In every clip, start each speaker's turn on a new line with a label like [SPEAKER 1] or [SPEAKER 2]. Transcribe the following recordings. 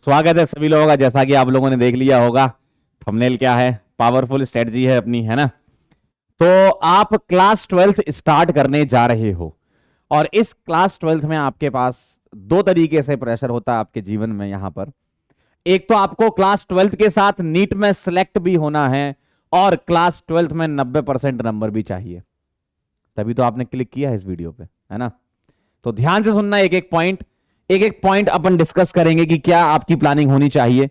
[SPEAKER 1] स्वागत है सभी लोगों का। जैसा कि आप लोगों ने देख लिया होगा, थंबनेल क्या है, पावरफुल स्ट्रेटजी है अपनी, है ना। तो आप क्लास ट्वेल्थ स्टार्ट करने जा रहे हो और इस क्लास ट्वेल्थ में आपके पास दो तरीके से प्रेशर होता है आपके जीवन में। यहां पर एक तो आपको क्लास ट्वेल्थ के साथ नीट में सिलेक्ट भी होना है और क्लास ट्वेल्थ में 90% नंबर भी चाहिए, तभी तो आपने क्लिक किया है इस वीडियो पे, है ना। तो ध्यान से सुनना, एक एक पॉइंट अपन डिस्कस करेंगे कि क्या आपकी प्लानिंग होनी चाहिए।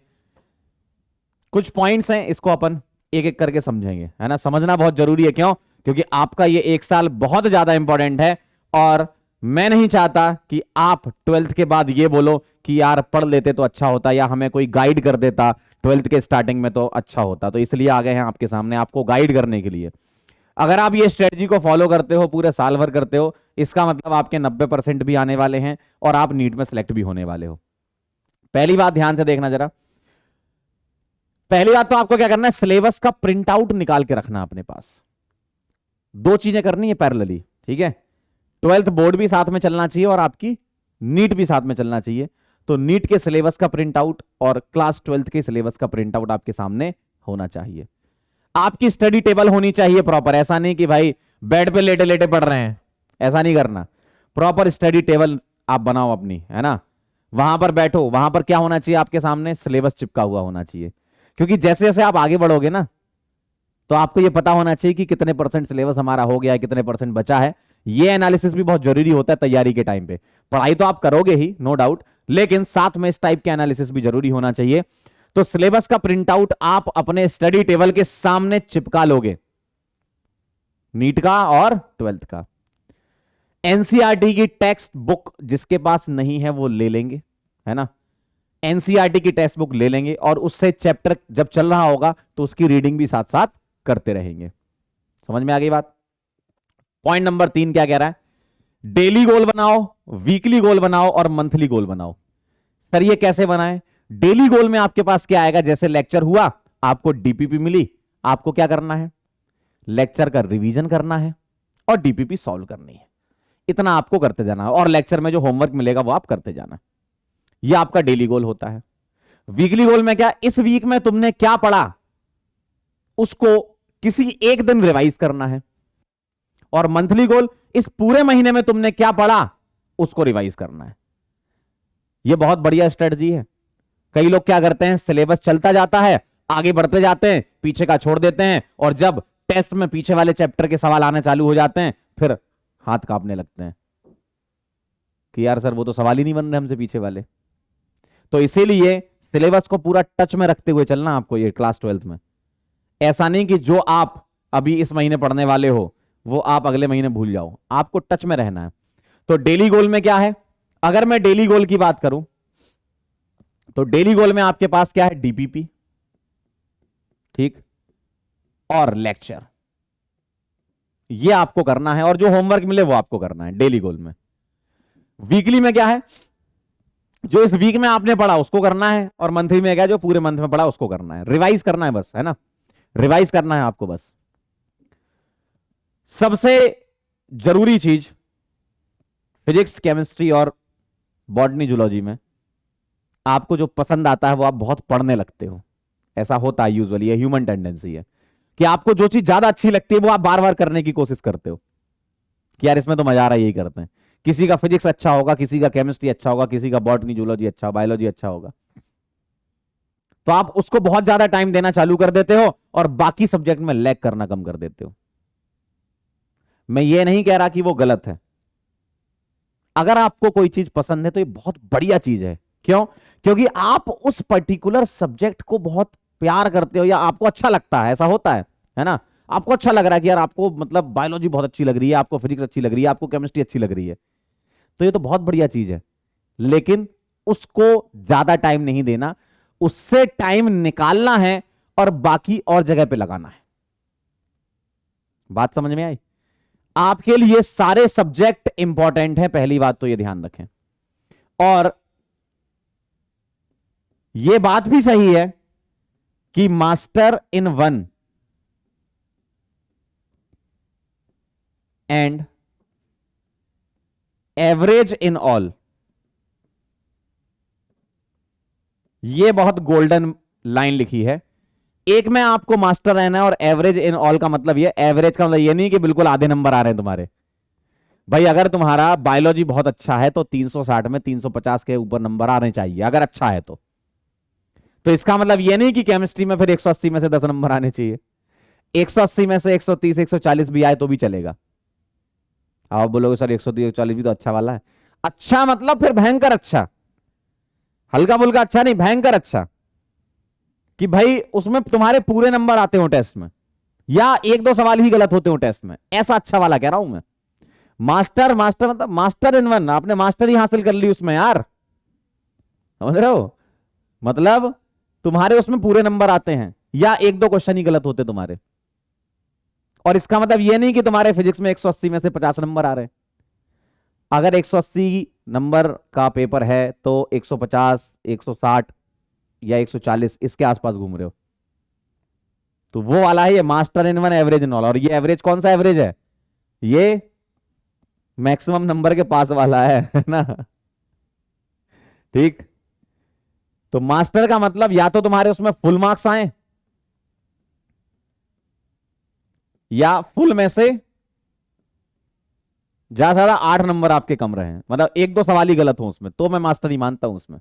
[SPEAKER 1] कुछ पॉइंट्स हैं, इसको अपन एक एक करके समझेंगे, है ना। समझना बहुत जरूरी है। क्यों? क्योंकि आपका ये एक साल बहुत ज्यादा इंपॉर्टेंट है और मैं नहीं चाहता कि आप ट्वेल्थ के बाद ये बोलो कि यार पढ़ लेते तो अच्छा होता, या हमें कोई गाइड कर देता ट्वेल्थ के स्टार्टिंग में तो अच्छा होता। तो इसलिए आ गए हैं आपके सामने आपको गाइड करने के लिए। अगर आप ये स्ट्रेटजी को फॉलो करते हो, पूरे साल भर करते हो, इसका मतलब आपके 90% भी आने वाले हैं और आप नीट में सेलेक्ट भी होने वाले हो। पहली बात ध्यान से देखना जरा। पहली बात तो आपको क्या करना है, सिलेबस का प्रिंट आउट निकाल के रखना अपने पास। दो चीजें करनी है पैरेलली, ठीक है। ट्वेल्थ बोर्ड भी साथ में चलना चाहिए और आपकी नीट भी साथ में चलना चाहिए। तो नीट के सिलेबस का प्रिंट आउट और क्लास ट्वेल्थ के सिलेबस का प्रिंट आउट आपके सामने होना चाहिए। आपकी स्टडी टेबल होनी चाहिए प्रॉपर। ऐसा नहीं कि भाई बेड पे लेटे लेटे पढ़ रहे हैं, ऐसा नहीं करना। प्रॉपर स्टडी टेबल आप बनाओ अपनी, है ना। वहां पर बैठो, वहां पर क्या होना चाहिए आपके सामने, सिलेबस चिपका हुआ होना चाहिए। क्योंकि जैसे जैसे आप आगे बढ़ोगे ना, तो आपको यह पता होना चाहिए कि कितने परसेंट सिलेबस हमारा हो गया है, कितने परसेंट बचा है। ये एनालिसिस भी बहुत जरूरी होता है तैयारी के टाइम पे। पढ़ाई तो आप करोगे ही, नो डाउट, लेकिन साथ में इस टाइप के एनालिसिस भी जरूरी होना चाहिए। तो सिलेबस का प्रिंट आउट आप अपने स्टडी टेबल के सामने चिपका लोगे, नीट का और ट्वेल्थ का। एनसीईआरटी की टेक्स्ट बुक जिसके पास नहीं है वो ले लेंगे, है ना। एनसीईआरटी की टेक्स्ट बुक ले लेंगे और उससे चैप्टर जब चल रहा होगा तो उसकी रीडिंग भी साथ साथ करते रहेंगे। समझ में आ गई बात। पॉइंट नंबर 3 क्या कह रहा है, डेली गोल बनाओ, वीकली गोल बनाओ और मंथली गोल बनाओ। सर ये कैसे बनाएं? डेली गोल में आपके पास क्या आएगा, जैसे लेक्चर हुआ, आपको डीपीपी मिली, आपको क्या करना है, लेक्चर का रिवीजन करना है और डीपीपी सॉल्व करनी है। इतना आपको करते जाना है और लेक्चर में जो होमवर्क मिलेगा वो आप करते जाना। ये आपका डेली गोल होता है। वीकली गोल में क्या, इस वीक में तुमने क्या पढ़ा उसको किसी एक दिन रिवाइज करना है। और मंथली गोल, इस पूरे महीने में तुमने क्या पढ़ा उसको रिवाइज करना है। यह बहुत बढ़िया स्ट्रेटजी है। कई लोग क्या करते हैं, सिलेबस चलता जाता है, आगे बढ़ते जाते हैं, पीछे का छोड़ देते हैं, और जब टेस्ट में पीछे वाले चैप्टर के सवाल आने चालू हो जाते हैं फिर हाथ कांपने लगते हैं कि यार सर वो तो सवाल ही नहीं बन रहे हमसे पीछे वाले। तो इसीलिए सिलेबस को पूरा टच में रखते हुए चलना आपको ये क्लास ट्वेल्थ में। ऐसा नहीं कि जो आप अभी इस महीने पढ़ने वाले हो वो आप अगले महीने भूल जाओ, आपको टच में रहना है। तो डेली गोल में क्या है, अगर मैं डेली गोल की बात करूं तो डेली गोल में आपके पास क्या है, डीपीपी, ठीक, और लेक्चर। ये आपको करना है और जो होमवर्क मिले वो आपको करना है डेली गोल में। वीकली में क्या है, जो इस वीक में आपने पढ़ा उसको करना है, और मंथली में क्या, जो पूरे मंथ में पढ़ा उसको करना है, रिवाइज करना है बस, है ना। रिवाइज करना है आपको बस। सबसे जरूरी चीज, फिजिक्स केमिस्ट्री और बॉटनी जूलॉजी में आपको जो पसंद आता है वो आप बहुत पढ़ने लगते हो। ऐसा होता है यूजुअली, ये ह्यूमन टेंडेंसी है कि आपको जो चीज ज्यादा अच्छी लगती है वो आप बार बार करने की कोशिश करते हो कि यार इसमें तो मजा आ रहा है, यही करते हैं। किसी का फिजिक्स अच्छा होगा, किसी का केमिस्ट्री अच्छा होगा, किसी का बॉटनी जूलॉजी अच्छा, बायोलॉजी अच्छा होगा, तो आप उसको बहुत ज्यादा टाइम देना चालू कर देते हो और बाकी सब्जेक्ट में लैग करना कम कर देते हो। मैं ये नहीं कह रहा कि वो गलत है। अगर आपको कोई चीज पसंद है तो ये बहुत बढ़िया चीज है। क्यों? क्योंकि आप उस पर्टिकुलर सब्जेक्ट को बहुत प्यार करते हो या आपको अच्छा लगता है, ऐसा होता है ना। आपको अच्छा लग रहा है कि यार आपको मतलब बायोलॉजी बहुत अच्छी लग रही है, आपको फिजिक्स अच्छी लग रही है, आपको केमिस्ट्री अच्छी लग रही है, तो ये तो बहुत बढ़िया चीज है। लेकिन उसको ज्यादा टाइम नहीं देना, उससे टाइम निकालना है और बाकी और जगह पे लगाना है। बात समझ में आई? आपके लिए सारे सब्जेक्ट इंपॉर्टेंट हैं, पहली बात तो ये ध्यान रखें। और यह बात भी सही है कि master in one and average in all ये बहुत गोल्डन लाइन लिखी है। एक में आपको मास्टर रहना है और एवरेज इन ऑल का मतलब ये, एवरेज का मतलब ये नहीं कि बिल्कुल आधे नंबर आ रहे हैं तुम्हारे। भाई अगर तुम्हारा बायोलॉजी बहुत अच्छा है तो 360 में 350 के ऊपर नंबर आने चाहिए, अगर अच्छा है तो इसका मतलब ये नहीं कि केमिस्ट्री में फिर 180 में से 10 नंबर आने चाहिए। 180 में से 130 140 भी आए तो भी चलेगा। आप बोलोगे सर 130 140 भी तो अच्छा वाला है। अच्छा मतलब फिर भयंकर अच्छा, हल्का फुल्का अच्छा नहीं, भयंकर अच्छा, कि भाई उसमें तुम्हारे पूरे नंबर आते हो टेस्ट में, या एक दो सवाल ही गलत होते हो टेस्ट में, ऐसा अच्छा वाला कह रहा हूं मैं। मास्टर, मास्टर मतलब मास्टर इन वन, आपने मास्टर ही हासिल कर ली उसमें यार, समझ रहे हो? मतलब तुम्हारे उसमें पूरे नंबर आते हैं या एक दो क्वेश्चन ही गलत होते तुम्हारे। और इसका मतलब यह नहीं कि तुम्हारे फिजिक्स में 180 में से 50 नंबर आ रहे हैं। अगर 180 नंबर का पेपर है तो 150 160 या 140 इसके आसपास घूम रहे हो, तो वो वाला है ये master in one average in all. और ये एवरेज कौन सा एवरेज है? ये मैक्सिमम नंबर के पास वाला है ना? ठीक। तो मास्टर का मतलब या तो तुम्हारे उसमें फुल मार्क्स आए, या फुल में से ज्यादा से ज्यादा 8 नंबर आपके कम रहे हैं, मतलब एक दो सवाल ही गलत हो उसमें, तो मैं मास्टर ही मानता हूं उसमें।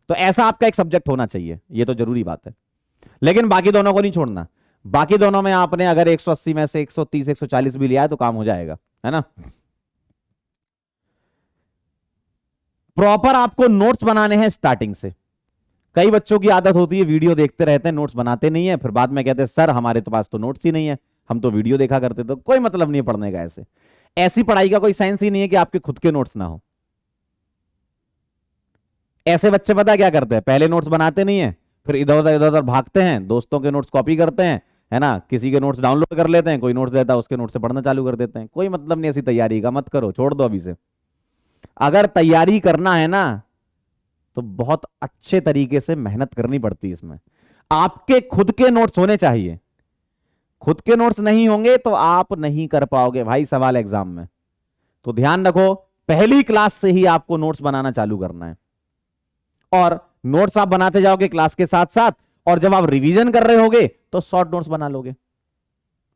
[SPEAKER 1] तो ऐसा आपका एक सब्जेक्ट होना चाहिए, ये तो जरूरी बात है। लेकिन बाकी दोनों को नहीं छोड़ना। बाकी दोनों में आपने अगर 180 में से 130 140 भी लिया है तो काम हो जाएगा, है ना? प्रॉपर आपको नोट्स बनाने हैं स्टार्टिंग से। कई बच्चों की आदत होती है वीडियो देखते रहते हैं, नोट्स बनाते नहीं है, फिर बाद में कहते हैं सर हमारे तो पास तो नोट्स ही नहीं है, हम तो वीडियो देखा करते। तो कोई मतलब नहीं है पढ़ने का। ऐसे ऐसी पढ़ाई का कोई साइंस ही नहीं है कि आपके खुद के नोट्स ना हो। ऐसे बच्चे पता क्या करते हैं, पहले नोट्स बनाते नहीं है, फिर इधर उधर भागते हैं, दोस्तों के नोट्स कॉपी करते हैं, है ना, किसी के नोट्स डाउनलोड कर लेते हैं, कोई नोट्स देता है उसके नोट्स से पढ़ना चालू कर देते हैं। कोई मतलब नहीं ऐसी तैयारी का, मत करो, छोड़ दो अभी से। अगर तैयारी करना है ना तो बहुत अच्छे तरीके से मेहनत करनी पड़ती है इसमें। आपके खुद के नोट्स होने चाहिए। खुद के नोट्स नहीं होंगे तो आप नहीं कर पाओगे भाई सवाल एग्जाम में। तो ध्यान रखो, पहली क्लास से ही आपको नोट्स बनाना चालू करना है। और नोट्स आप बनाते जाओगे क्लास के साथ साथ, और जब आप रिवीजन कर रहे होगे तो शॉर्ट नोट्स बना लोगे।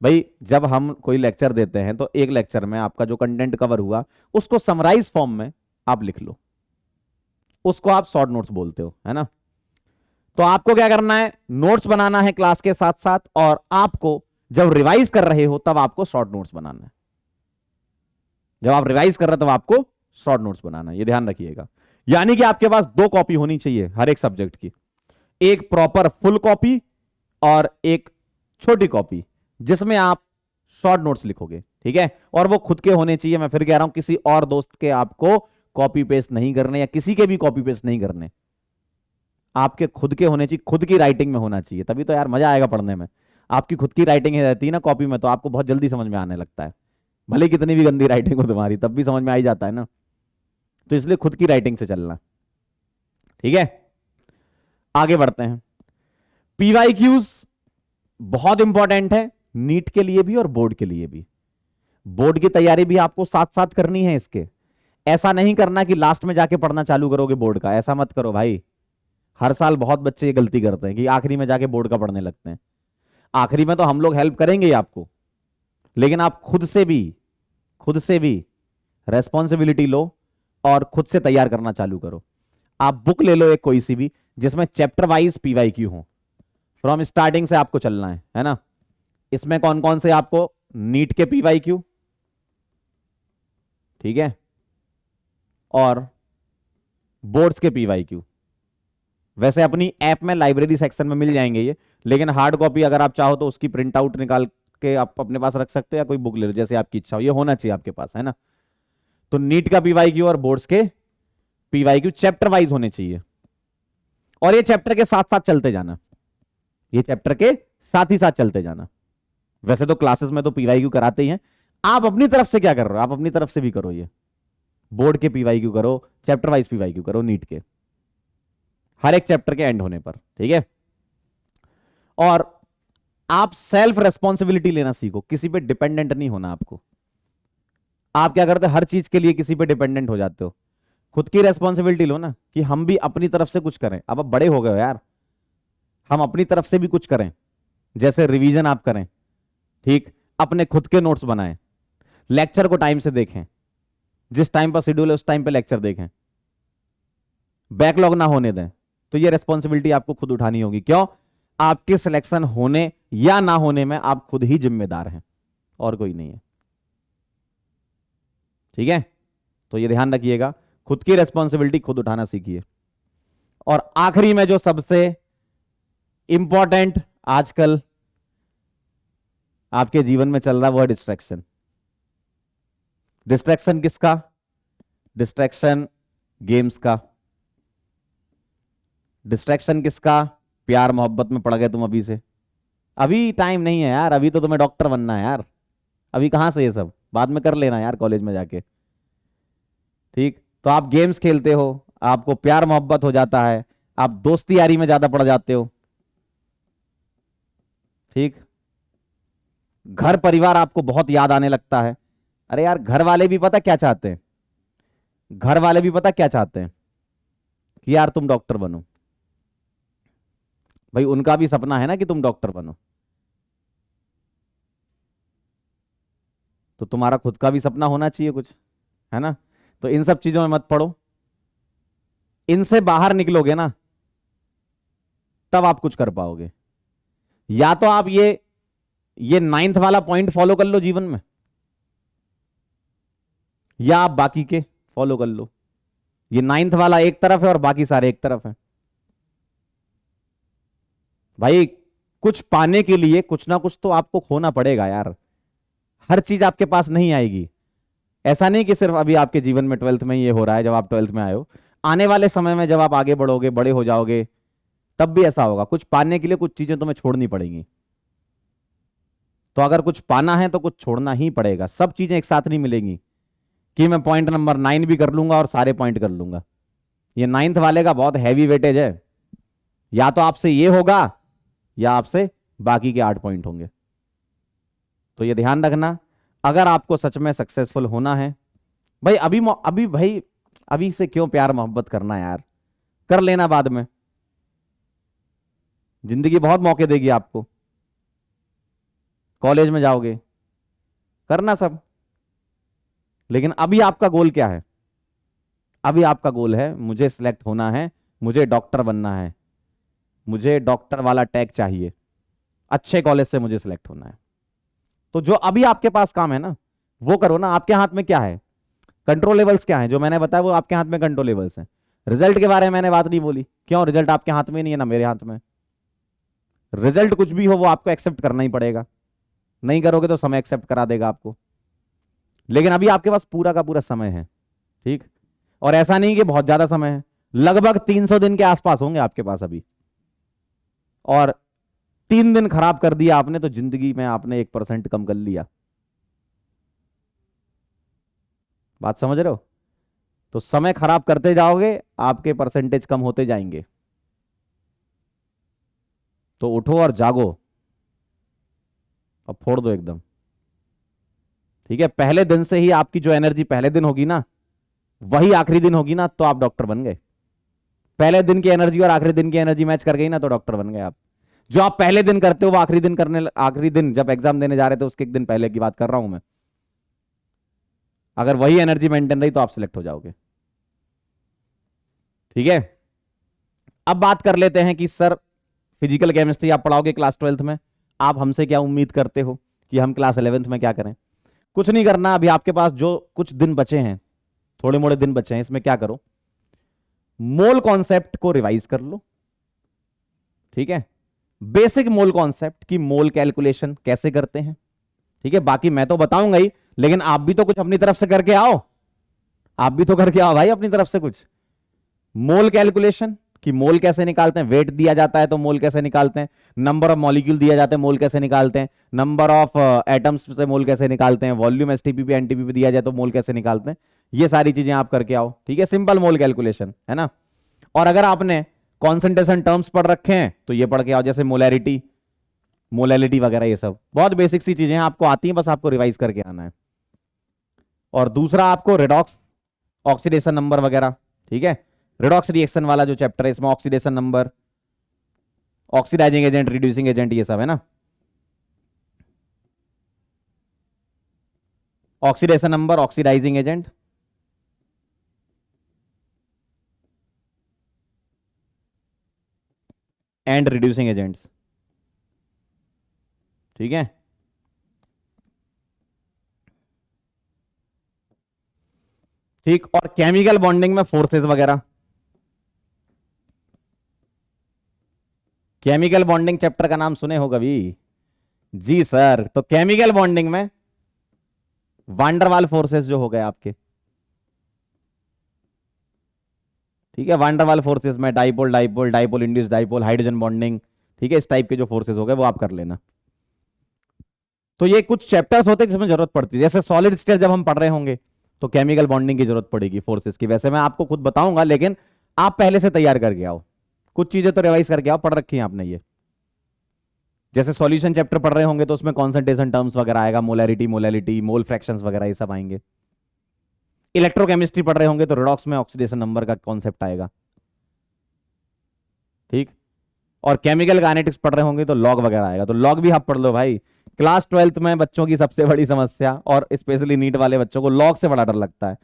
[SPEAKER 1] भाई जब हम कोई लेक्चर देते हैं तो एक लेक्चर में आपका जो कंटेंट कवर हुआ उसको समराइज फॉर्म में आप लिख लो, उसको आप शॉर्ट नोट्स बोलते हो, है ना? तो आपको क्या करना है, नोट्स बनाना है क्लास के साथ साथ, और आपको जब रिवाइज कर रहे हो तब आपको शॉर्ट नोट्स बनाना है। जब आप रिवाइज कर रहे हो तब आपको शॉर्ट नोट्स बनाना है, ये ध्यान रखिएगा। यानी कि आपके पास दो कॉपी होनी चाहिए हर एक सब्जेक्ट की, एक प्रॉपर फुल कॉपी और एक छोटी कॉपी जिसमें आप शॉर्ट नोट्स लिखोगे, ठीक है? और वो खुद के होने चाहिए। मैं फिर कह रहा हूं किसी और दोस्त के आपको कॉपी पेस्ट नहीं करने, या किसी के भी कॉपी पेस्ट नहीं करने, आपके खुद के होने चाहिए, खुद की राइटिंग में होना चाहिए, तभी तो यार मजा आएगा पढ़ने में। आपकी खुद की राइटिंग रहती है ना कॉपी में तो आपको बहुत जल्दी समझ में आने लगता है, भले कितनी भी गंदी राइटिंग हो तुम्हारी तब भी समझ में आ ही जाता है ना। तो इसलिए खुद की राइटिंग से चलना, ठीक है? आगे बढ़ते हैं। पीवाईक्यूज बहुत इंपॉर्टेंट है, नीट के लिए भी और बोर्ड के लिए भी। बोर्ड की तैयारी भी आपको साथ साथ करनी है इसके। ऐसा नहीं करना कि लास्ट में जाके पढ़ना चालू करोगे बोर्ड का, ऐसा मत करो भाई। हर साल बहुत बच्चे ये गलती करते हैं कि आखिरी में जाके बोर्ड का पढ़ने लगते हैं। आखिरी में तो हम लोग हेल्प करेंगे ही आपको, लेकिन आप खुद से भी रेस्पॉन्सिबिलिटी लो और खुद से तैयार करना चालू करो। आप बुक ले लो एक कोई सी भी जिसमें चैप्टर वाइज पीवाईक्यू हो, फ्रॉम स्टार्टिंग से आपको चलना है ना? इसमें कौन कौन से आपको, नीट के पीवाईक्यू, ठीक है, और बोर्ड्स के पीवाईक्यू। वैसे अपनी ऐप में लाइब्रेरी सेक्शन में मिल जाएंगे ये, लेकिन हार्ड कॉपी अगर आप चाहो तो उसकी प्रिंट आउट निकाल के आप अपने पास रख सकते हो, या कोई बुक ले लो जैसे आपकी इच्छा हो, ये होना चाहिए आपके पास, है ना? तो नीट का पीवाईक्यू और बोर्ड्स के पीवाईक्यू चैप्टर वाइज होने चाहिए, और ये चैप्टर के साथ साथ चलते जाना, ये चैप्टर के साथ ही साथ चलते जाना। वैसे तो क्लासेस में तो पीवाईक्यू कराते ही हैं, आप अपनी तरफ से क्या कर रहे हो, आप अपनी तरफ से भी करो, ये बोर्ड के पीवाईक्यू करो, चैप्टर वाइज पीवाईक्यू करो नीट के, हर एक चैप्टर के एंड होने पर, ठीक है? और आप सेल्फ रेस्पॉन्सिबिलिटी लेना सीखो, किसी पे डिपेंडेंट नहीं होना आपको। आप क्या करते हो, हर चीज के लिए किसी पे डिपेंडेंट हो जाते हो, खुद की रेस्पॉन्सिबिलिटी लो ना, कि हम भी अपनी तरफ से कुछ करें। अब बड़े हो गए हो यार, हम अपनी तरफ से भी कुछ करें, जैसे रिवीजन आप करें, ठीक, अपने खुद के नोट्स बनाएं, लेक्चर को टाइम से देखें, जिस टाइम पर शेड्यूल है उस टाइम पे लेक्चर देखें, बैकलॉग ना होने दें। तो ये रेस्पॉन्सिबिलिटी आपको खुद उठानी होगी। क्यों? आपके सिलेक्शन होने या ना होने में आप खुद ही जिम्मेदार हैं, और कोई नहीं है। ठीक है, तो ये ध्यान रखिएगा, खुद की रेस्पॉन्सिबिलिटी खुद उठाना सीखिए। और आखिरी में जो सबसे इंपॉर्टेंट आजकल आपके जीवन में चल रहा है वो है डिस्ट्रैक्शन। डिस्ट्रैक्शन किसका? डिस्ट्रैक्शन गेम्स का। डिस्ट्रैक्शन किसका? प्यार मोहब्बत में पड़ गए तुम अभी से। अभी टाइम नहीं है यार, अभी तो तुम्हें डॉक्टर बनना है यार, अभी कहां से ये सब, बाद में कर लेना यार कॉलेज में जाके। ठीक, तो आप गेम्स खेलते हो, आपको प्यार मोहब्बत हो जाता है, आप दोस्ती यारी में ज्यादा पड़ जाते हो। ठीक, घर परिवार आपको बहुत याद आने लगता है। अरे यार, घर वाले भी पता क्या चाहते हैं, घर वाले भी पता क्या चाहते हैं कि यार तुम डॉक्टर बनो। भाई उनका भी सपना है ना कि तुम डॉक्टर बनो, तो तुम्हारा खुद का भी सपना होना चाहिए कुछ, है ना? तो इन सब चीजों में मत पड़ो, इनसे बाहर निकलोगे ना तब आप कुछ कर पाओगे। या तो आप ये 9th वाला पॉइंट फॉलो कर लो जीवन में, या आप बाकी के फॉलो कर लो। ये 9th वाला एक तरफ है और बाकी सारे एक तरफ है। भाई कुछ पाने के लिए कुछ ना कुछ तो आपको खोना पड़ेगा यार, हर चीज आपके पास नहीं आएगी। ऐसा नहीं कि सिर्फ अभी आपके जीवन में 12th में ये हो रहा है, जब आप 12th में आए हो, आने वाले समय में जब आप आगे बढ़ोगे, बड़े हो जाओगे, तब भी ऐसा होगा। कुछ पाने के लिए कुछ चीजें तुम्हें छोड़नी पड़ेंगी। तो अगर कुछ पाना है तो कुछ छोड़ना ही पड़ेगा, सब चीजें एक साथ नहीं मिलेंगी कि मैं पॉइंट नंबर 9 भी कर लूंगा और सारे पॉइंट कर लूंगा। ये 9th वाले का बहुत हैवी वेटेज है, या तो आपसे ये होगा या आपसे बाकी के 8 पॉइंट होंगे। तो ये ध्यान रखना, अगर आपको सच में सक्सेसफुल होना है, भाई अभी भाई अभी से क्यों प्यार मोहब्बत करना यार, कर लेना बाद में, जिंदगी बहुत मौके देगी आपको। कॉलेज में जाओगे, करना सब, लेकिन अभी आपका गोल क्या है? अभी आपका गोल है मुझे सिलेक्ट होना है, मुझे डॉक्टर बनना है, मुझे डॉक्टर वाला टैग चाहिए, अच्छे कॉलेज से मुझे सिलेक्ट होना है। तो जो अभी आपके पास काम है ना वो करो ना। आपके हाथ में क्या है? कंट्रोलेबल्स क्या है? जो मैंने बताया वो आपके हाथ में कंट्रोलेबल्स हैं। रिजल्ट के बारे में मैंने बात नहीं बोली, क्यों? रिजल्ट आपके हाथ में नहीं है ना मेरे हाथ में। रिजल्ट कुछ भी हो वो आपको एक्सेप्ट करना ही पड़ेगा, नहीं करोगे तो समय एक्सेप्ट करा देगा आपको। लेकिन अभी आपके पास पूरा का पूरा समय है, ठीक, और ऐसा नहीं कि बहुत ज्यादा समय है, लगभग 300 दिन के आसपास होंगे आपके पास अभी। और 3 दिन खराब कर दिया आपने तो जिंदगी में आपने 1% कम कर लिया। बात समझ रहे हो? तो समय खराब करते जाओगे, आपके परसेंटेज कम होते जाएंगे। तो उठो और जागो, अब फोड़ दो एकदम। ठीक है, पहले दिन से ही आपकी जो एनर्जी पहले दिन होगी ना वही आखिरी दिन होगी ना, तो आप डॉक्टर बन गए। पहले दिन की एनर्जी और आखिरी दिन की एनर्जी मैच कर गई ना तो डॉक्टर बन गए आप। जो आप पहले दिन करते हो वो आखिरी दिन जब एग्जाम देने जा रहे थे उसके एक दिन पहले की बात कर रहा हूं मैं, अगर वही एनर्जी मेंटेन रही तो आप सिलेक्ट हो जाओगे। ठीक है, अब बात कर लेते हैं कि सर फिजिकल केमिस्ट्री आप पढ़ाओगे क्लास 12th में, आप हमसे क्या उम्मीद करते हो कि हम क्लास 11th में क्या करें? कुछ नहीं करना। अभी आपके पास जो कुछ दिन बचे हैं, थोड़े मोड़े दिन बचे हैं, इसमें क्या करो, मोल कॉन्सेप्ट को रिवाइज कर लो। ठीक है, बेसिक मोल कॉन्सेप्ट की मोल कैलकुलेशन कैसे करते हैं। ठीक है, बाकी मैं तो बताऊंगा ही, लेकिन आप भी तो कुछ अपनी तरफ से करके आओ, आप भी तो करके आओ भाई अपनी तरफ से कुछ। मोल कैलकुलेशन कि मोल कैसे निकालते हैं, वेट दिया जाता है तो मोल कैसे निकालते हैं, नंबर ऑफ मॉलिक्यूल दिया जाते हैं मोल कैसे निकालते हैं, नंबर ऑफ एटम्स से मोल कैसे निकालते हैं, वॉल्यूम एसटीपी एनटीपी दिया जाए तो मोल कैसे निकालते हैं, ये सारी चीजें आप करके आओ। ठीक है, सिंपल मोल कैलकुलेशन है ना। और अगर आपने कॉन्सेंट्रेशन टर्म्स पढ़ रखे हैं तो ये पढ़ के आओ, जैसे मोलैरिटी, मोलैलिटी वगैरह, ये सब बहुत बेसिक सी चीजें हैं, आपको आती हैं, बस आपको रिवाइज करके आना है। और दूसरा आपको रेडॉक्स ऑक्सीडेशन नंबर वगैरह ठीक है, रिडॉक्स रिएक्शन वाला जो चैप्टर है इसमें oxidation number, oxidizing agent, reducing agent, ये सब है ना। Oxidation number, oxidizing agent, and reducing agents. ठीक है, ठीक। और केमिकल बॉन्डिंग में फोर्सेस वगैरह, केमिकल बॉन्डिंग चैप्टर का नाम सुने हो कभी? जी सर। तो केमिकल बॉन्डिंग में वांडरवाल फोर्सेस जो हो गए आपके, ठीक है, वांडरवाल फोर्सेस में dipole dipole, dipole induce dipole, hydrogen bonding, ठीक है, इस टाइप के जो फोर्सेस हो गए वो आप कर लेना। तो ये कुछ चैप्टर्स होते हैं जिसमें जरूरत पड़ती है, जैसे सॉलिड स्टेट जब हम पढ़ रहे होंगे तो केमिकल बॉन्डिंग की जरूरत पड़ेगी फोर्सेस की। वैसे मैं आपको खुद बताऊंगा, लेकिन आप पहले से तैयार करके आओ, कुछ चीजें तो रिवाइज करके आओ, पढ़ रखी हैं आपने ये। जैसे सॉल्यूशन चैप्टर पढ़ रहे होंगे तो उसमें कॉन्सेंट्रेशन टर्म्स वगैरह आएगा, मोलैरिटी, मोलैलिटी, मोल फ्रैक्शंस वगैरह ये सब आएंगे। इलेक्ट्रोकेमिस्ट्री पढ़ रहे होंगे तो रिडॉक्स में ऑक्सीडेशन नंबर का कॉन्सेप्ट आएगा, ठीक। और केमिकल काइनेटिक्स पढ़ रहे होंगे तो लॉग वगैरह आएगा, तो लॉग भी आप पढ़ लो भाई। क्लास 12th में बच्चों की सबसे बड़ी समस्या, और स्पेशली नीट वाले बच्चों को लॉग से बड़ा डर लगता है।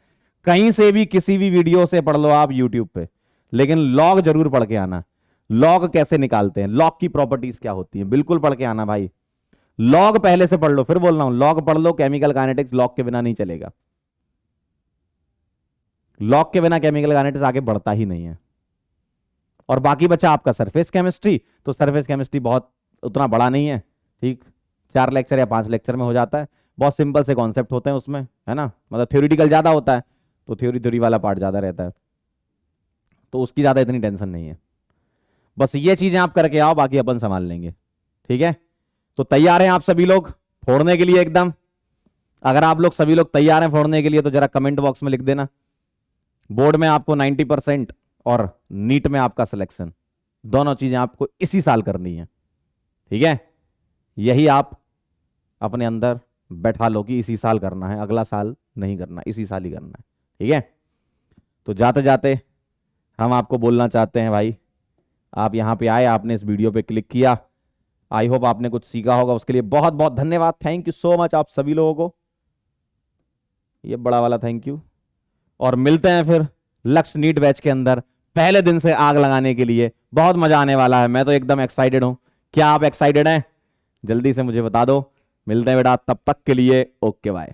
[SPEAKER 1] कहीं से भी किसी भी वीडियो से पढ़ लो आप यूट्यूब पे, लेकिन लॉग जरूर पढ़ के आना। लॉग कैसे निकालते हैं, लॉग की प्रॉपर्टीज क्या होती है, बिल्कुल पढ़ के आना भाई। लॉग पहले से पढ़ लो, फिर बोल रहा हूं लॉग पढ़ लो। केमिकल काइनेटिक्स लॉग के बिना नहीं चलेगा, लॉग के बिना केमिकल काइनेटिक्स आगे बढ़ता ही नहीं है। और बाकी बचा आपका सरफेस केमिस्ट्री, तो सरफेस केमिस्ट्री बहुत उतना बड़ा नहीं है, ठीक, 4 लेक्चर या 5 लेक्चर में हो जाता है। बहुत सिंपल से कॉन्सेप्ट होते हैं उसमें, है ना, मतलब थ्योरेटिकल ज्यादा होता है, तो थ्योरी थ्योरी वाला पार्ट ज्यादा रहता है, तो उसकी ज्यादा इतनी टेंशन नहीं है। बस ये चीजें आप करके आओ, बाकी अपन संभाल लेंगे, ठीक है। तो तैयार हैं आप सभी लोग फोड़ने के लिए एकदम? अगर आप लोग सभी लोग तैयार हैं फोड़ने के लिए तो जरा कमेंट बॉक्स में लिख देना। बोर्ड में आपको 90% और नीट में आपका सिलेक्शन, दोनों चीजें आपको इसी साल करनी है, ठीक है। यही आप अपने अंदर बैठा लो कि इसी साल करना है, अगला साल नहीं करना, इसी साल ही करना है, ठीक है। तो जाते जाते हम आपको बोलना चाहते हैं भाई, आप यहां पे आए, आपने इस वीडियो पे क्लिक किया, आई होप आपने कुछ सीखा होगा, उसके लिए बहुत बहुत धन्यवाद। थैंक यू सो मच आप सभी लोगों को, ये बड़ा वाला थैंक यू। और मिलते हैं फिर लक्ष्य नीट बैच के अंदर पहले दिन से आग लगाने के लिए। बहुत मजा आने वाला है, मैं तो एकदम एक्साइटेड हूं। क्या आप एक्साइटेड हैं? जल्दी से मुझे बता दो। मिलते हैं बेटा, तब तक के लिए ओके बाय।